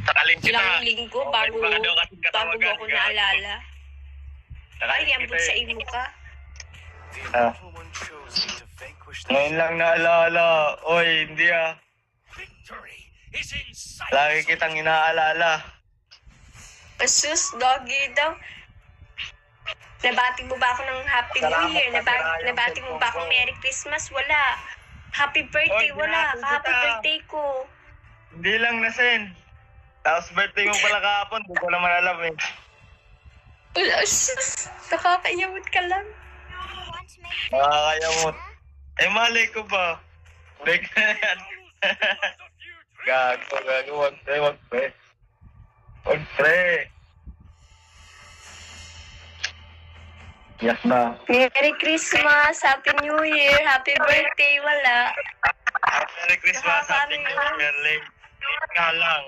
Sakalin kita. Ilang linggo bago mo ako naalala. Ay, ambot sa imo ka. Ngayon lang naalala. Oy, hindi ah. Lagi kitang inaalala. Asus, doggy daw. Nabati mo ba ako ng Happy New Year? Nabati mo ba akong Merry Christmas? Wala. Happy birthday? Wala. Happy birthday ko. Hindi lang nasen. Tapos birthday mo pala kahapon. Hindi ko naman alam eh. Wala, sus. Nakakayamot ka lang. Nakakayamot. Eh, malay ko ba? Big na yan. Gago. Wag pre. Wag pre. Yak na. Merry Christmas, Happy New Year, Happy birthday, wala. Merry Christmas, Happy New Year, Merlin. Nga lang.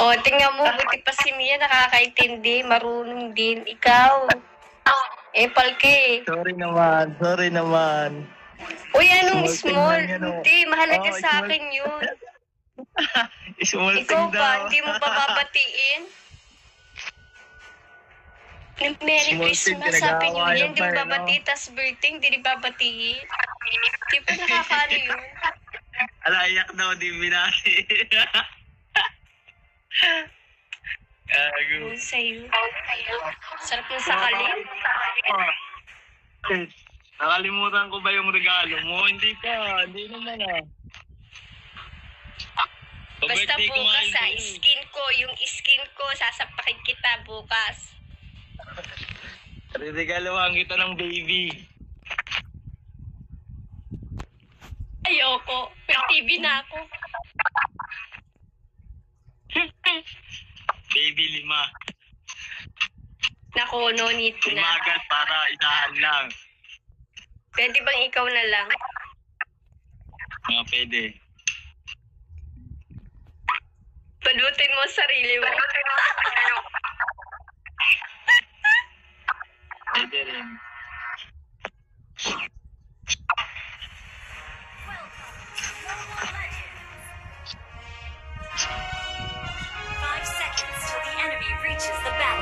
O, tingnan mo, buti pa si Mia nakakaintindi, marunong din. Ikaw. Palke. Sorry naman. Uy, anong small? Yan, Hindi, mahalaga sa akin yun. Small Ikaw thing ba, daw. hindi mo pa babatiin? Merry Small Christmas, thing, Happy New pinag-aawayan Year, hindi mo pa, babati, tas birthday, hindi rin babatiin. Di ba nakakaano yun? Alayak daw, di binati. Gago. Yun sa'yo. Sarap ng sakalin. Nakalimutan ko ba yung regalo mo? Hindi pa. Hindi naman ah. Basta bukas yung skin ko, sasapakin kita bukas. Regalohan kita ng baby. Ayoko. May TV na ako. Baby 5. Naku, no need na. Umagat para isahan lang. Pwede bang ikaw na lang? Mga pwede. Palutin mo sarili mo. Pwede rin.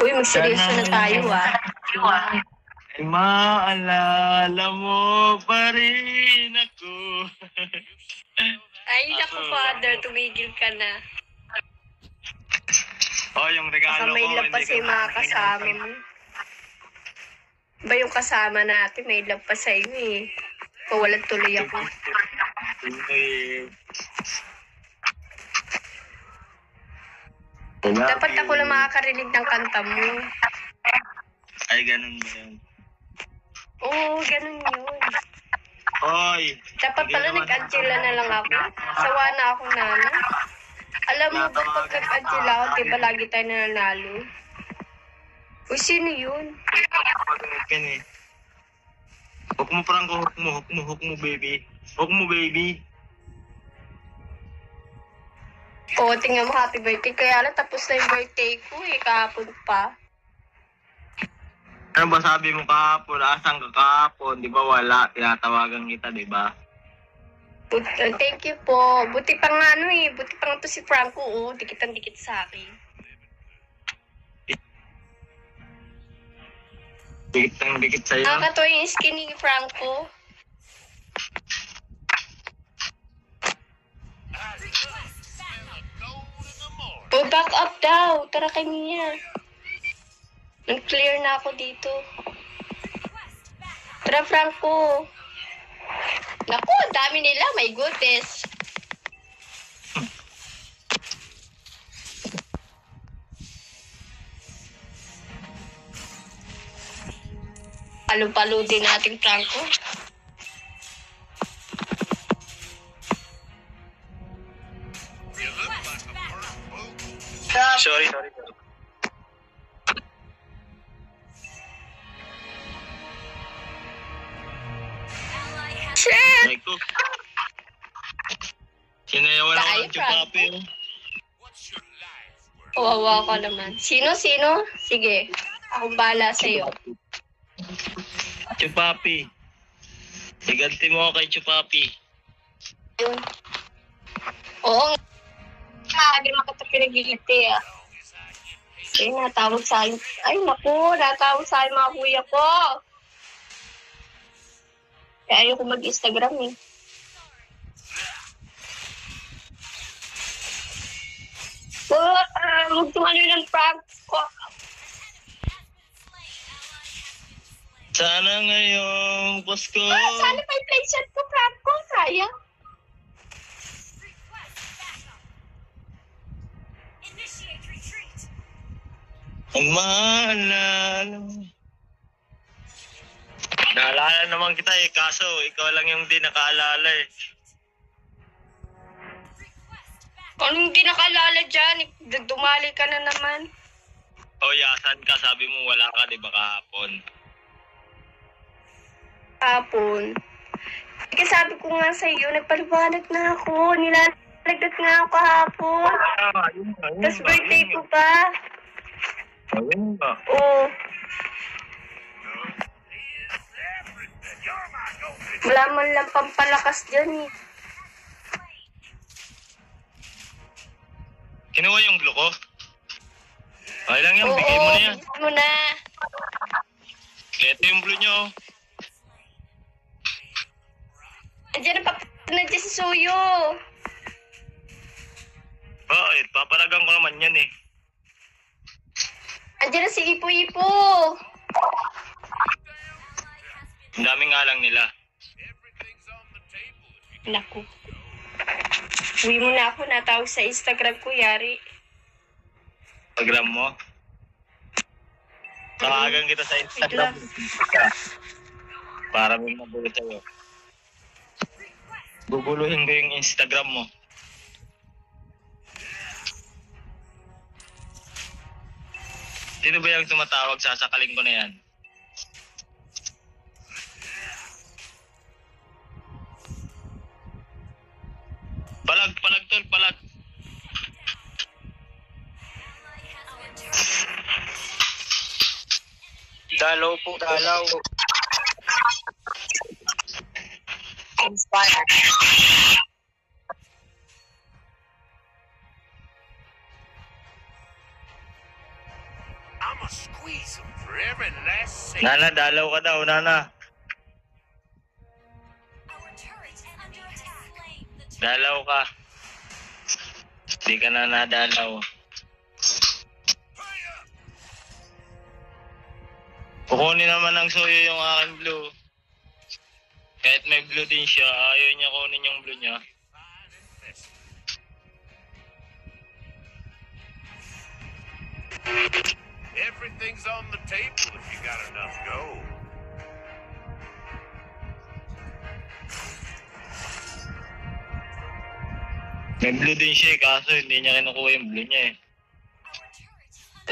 Uy, magseryoso na tayo ah. Ay, maalala mo pa rin ako. Ay, naku father, tumigil ka na. Oh, yung Baka regalo may ko. lampas yung mga kasama mo. Ba yung kasama natin, may lampas sa'yo eh. Pawalan tuloy ako. Dapat ako lang makakarinig ng kanta mo. Ay, ganun ba yun? Oo, ganun yun. Oy! Dapat pala nag-Angela na lang ako. Sawa na ako nana. Alam mo ba pag nag-Angela ako, di ba lagi tayo nananalo? Uy, sino yun? Pag-open eh. Hook mo, Franco. Hook mo, baby. Hook mo, baby. Oo, tingnan mo, happy birthday. Kaya lang, tapos na yung birthday ko eh, kahapon pa. Ano ba sabi mo kahapon? Asang ka kahapon? Di ba wala? Tinatawagan kita, di ba? Thank you po. Buti pa nga buti pa nga to si Franco, oh. Dikit sa akin. Dikit sa'yo. Nakakatawa yung skin ni Franco. Oh, back up daw. Tara kanya. Nag-clear na ako dito. Tara, Franco. Naku, ang dami nila. My goodness. Palo-palo din natin, Franco. Sorry. Shit! Ay ko. Sinayawan ako Tayo, ng chupapi. Kawawa ka naman. Sino? Sige. Akong bala sa'yo. Chupapi. Iganti mo ako kay Chupapi. yun. Oo nga, hindi makita pinag-iiti ah. Ay, natawag sa akin. Ay, naku, natawag sa akin mga kuya ko. Kaya ayoko mag-Instagram eh. Magtumano ng prank ko. Sana ngayong Pasko. Sana pa yung playset ko, prank ko. Sayang. Ang maalala mo. Naalala naman kita eh, kaso ikaw lang yung di nakaalala eh. Anong di nakalala dyan? Dumali ka na naman. O yasan ka, sabi mo wala ka di ba kahapon? Hapon. Kasi sabi ko nga sa iyo, nagpaliwanag na ako. Nilalagdat nga ako kahapon. Tapos birthday ko pa. Ayun ba? Oo. Wala man lang pampalakas dyan eh. Kinuha yung blue ko? Okay lang yan, bigay mo na yan. Bigay mo na. Ito yung blue nyo. Andiyan na dyan si Suyo. Bakit? Papalagan ko naman yan eh. Andiyan na si Ipo-Ipo. Ang dami nga lang nila. Naku. Uwi mo na ako, natawag sa Instagram ko, yari. Instagram mo? Tawagan kita sa Instagram. Para may mabulo sa'yo. Guguluhin ko yung Instagram mo. Sino ba yung tumatawag? Sasakalin ko na yan. Palag tol, palag. Dalaw po, dalaw. Inspired. I'ma squeeze them for every last second. Nana, dalaw ka daw, Nana. Dalaw ka. Di ka na nadalaw. Kukunin naman ng Soyo yung aking blue. Kahit may blue din siya, ayaw niya kunin yung blue niya. Everything's on the table if you got enough gold. May blue din siya eh, kaso hindi niya kinukuha yung blue niya eh.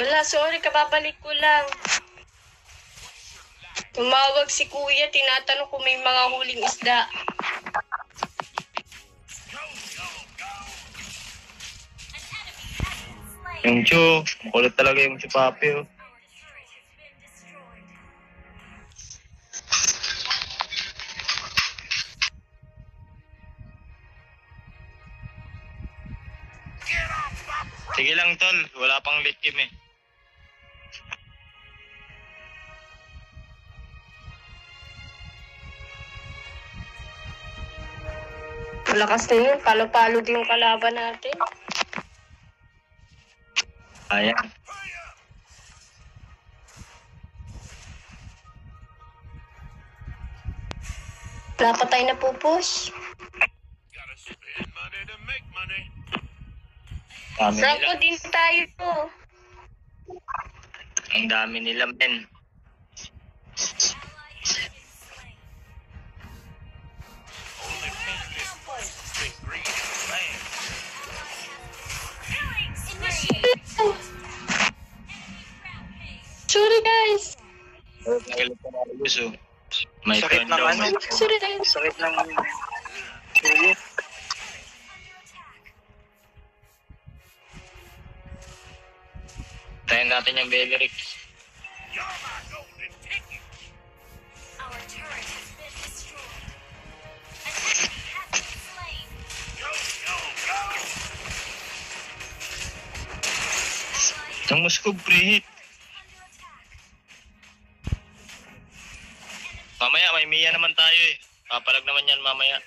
Wala, sorry, kababalik ko lang. Tumawag si kuya, tinatanong kung may mga huling isda. Yung Chu, makulit talaga yung si Papi oh. Sige lang tol, wala pang likim eh. Malakas na yun, palo-palo din yung kalaban natin. Ayan. Wala pa tayo napupush. Gotta spend money to make money. Dami Franco nila. din tayo po. Ang dami nila men. Only business big green land. Sorry guys. Nagalit ko na gusto. May Sakit turn daw. naman. Sorry guys. Sakit lang yun. Sige. Tayo natin yung Baby Rick. You're my golden ticket. Our turret has been destroyed. An enemy has been slain. Ang Moscow preheat. Mamaya, may Mia naman tayo eh. Papalag naman yan mamaya.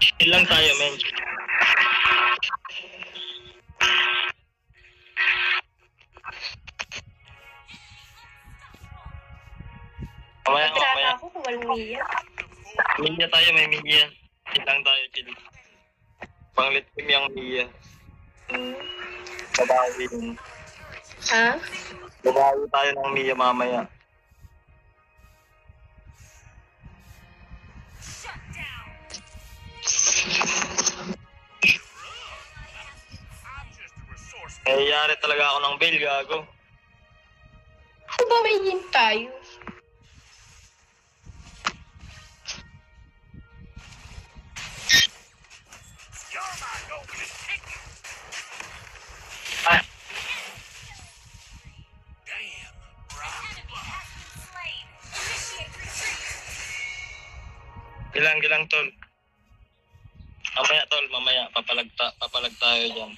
Chill lang tayo, men. Mamaya, Natrata mamaya. ako kung walang Mia. Mia tayo, may Mia. Chill lang tayo, chill. Panglit team yung Mia. Babawi. Ha? Babawi tayo ng Mia mamaya. I'm just a resource. Nangyayari talaga ako ng bail, gago. Ano ba may hint tayo? You're my golden ticket. Ah, Damn, bro. gilang, tol. Mamaya, tol, mamaya. Papalag tayo dyan.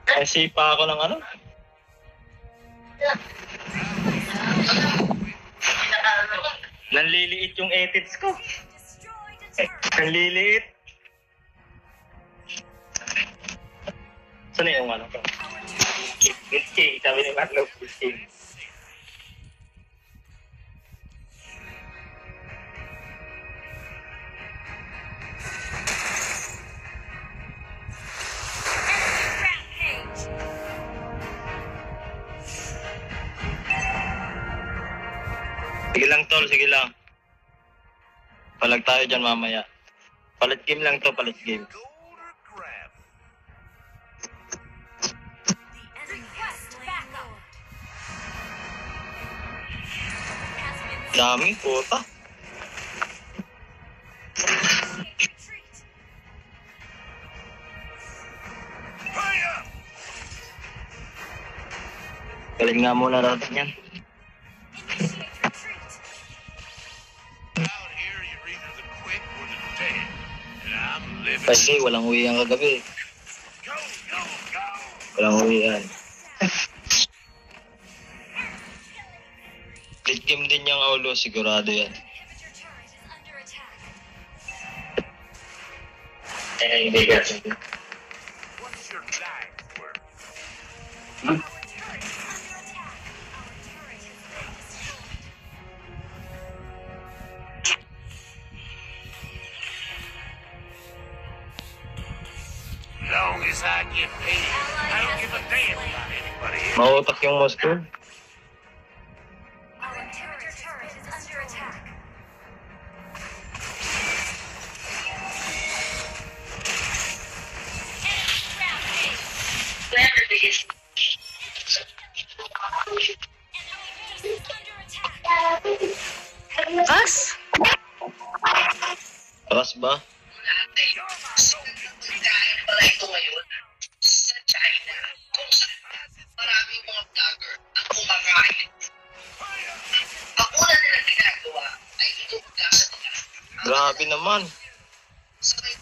May sipa ako ng ano? Nanliliit yung edits ko. Nanliliit. Saan na yung ano ko? Gucci, sabi ni Marlo, Gucci. Sige lang, tol, sige lang. Palag tayo dyan mamaya. Palit game lang to, palit game. Gold or grab? Dami, puta. Hurry up! Galing nga muna natin yan. Out here, you're either the quick or the dead. And I'm living. Kasi walang uwi ang kagabi. Go, go, go! Walang uwi yan. Late game din yung Aulo, sigurado yan. Eh, hindi kasi. What's your life worth? Long as I get paid, I don't give a damn about anybody else. Mautak yung Moscow. As? Paras ba? Dahil pala ito ngayon sa China kung saan maraming mga vlogger ang kumakain. Ang una nilang ginagawa ay itugda sa nila. Grabe naman. Sa may